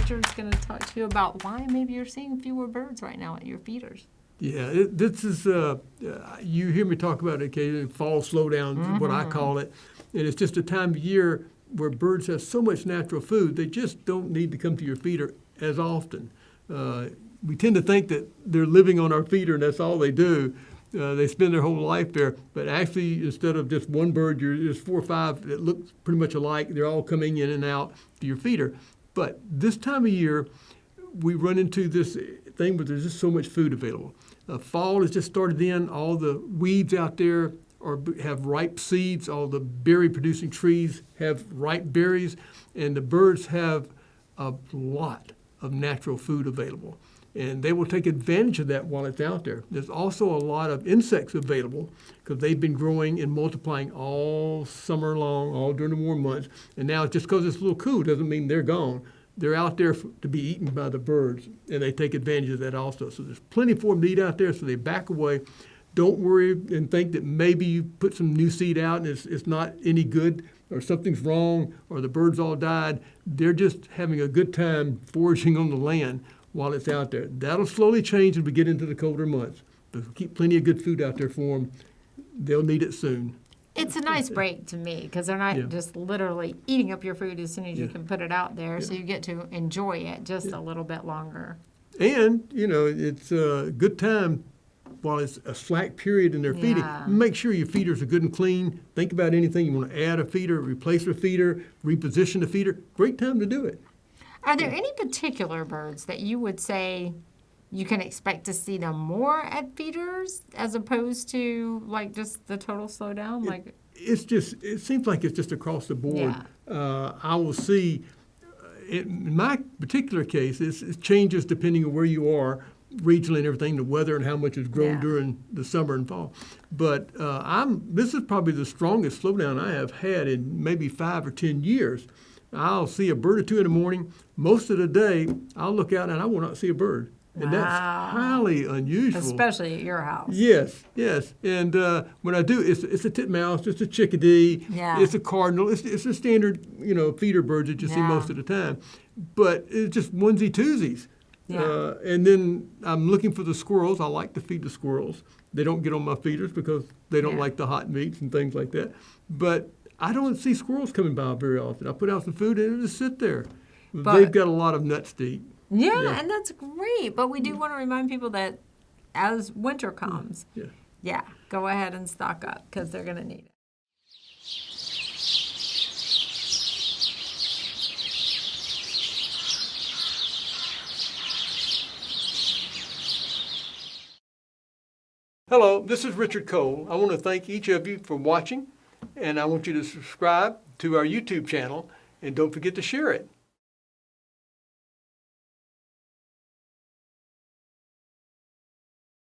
Richard's going to talk to you about why maybe you're seeing fewer birds right now at your feeders. Yeah, this is, you hear me talk about it occasionally, fall slowdown is what I call it. And it's just a time of year where birds have so much natural food, they just don't need to come to your feeder as often. We tend to think that they're living on our feeder and that's all they do. They spend their whole life there, but actually instead of just one bird, there's 4 or 5 that look pretty much alike. They're all coming in and out to your feeder. But this time of year, we run into this thing where there's just so much food available. Fall has just started in. All the weeds out there have ripe seeds. All the berry-producing trees have ripe berries, and the birds have a lot of natural food available. And they will take advantage of that while it's out there. There's also a lot of insects available because they've been growing and multiplying all summer long, all during the warm months. And now just because it's a little cool doesn't mean they're gone. They're out there to be eaten by the birds, and they take advantage of that also. So there's plenty for them to eat out there, so they back away. Don't worry and think that maybe you put some new seed out and it's not any good or something's wrong or the birds all died. They're just having a good time foraging on the land while it's out there. That'll slowly change as we get into the colder months. But keep plenty of good food out there for them. They'll need it soon. It's a nice break to me because they're not just literally eating up your food as soon as you can put it out there. So you get to enjoy it just a little bit longer. And, it's a good time while it's a slack period in their feeding. Make sure your feeders are good and clean. Think about anything you want to add a feeder, replace a feeder, reposition a feeder. Great time to do it. Are there any particular birds that you would say you can expect to see them more at feeders as opposed to like just the total slowdown? It seems like it's just across the board. I will see, in my particular case, it changes depending on where you are regionally and everything, the weather and how much is grown during the summer and fall. But this is probably the strongest slowdown I have had in maybe 5 or 10 years. I'll see a bird or two in the morning. Most of the day, I'll look out and I will not see a bird. And that's highly unusual. Especially at your house. Yes. And when I do, it's a titmouse, it's a chickadee, it's a cardinal. It's a standard, feeder bird that you see most of the time. But it's just onesie, twosies. And then I'm looking for the squirrels. I like to feed the squirrels. They don't get on my feeders because they don't like the hot meats and things like that. But I don't see squirrels coming by very often. I put out some food and it'll just sit there. They've got a lot of nuts to eat. Yeah, and that's great. But we do want to remind people that as winter comes, go ahead and stock up because they're going to need it. Hello, this is Richard Cole. I want to thank each of you for watching, and I want you to subscribe to our YouTube channel, and don't forget to share it.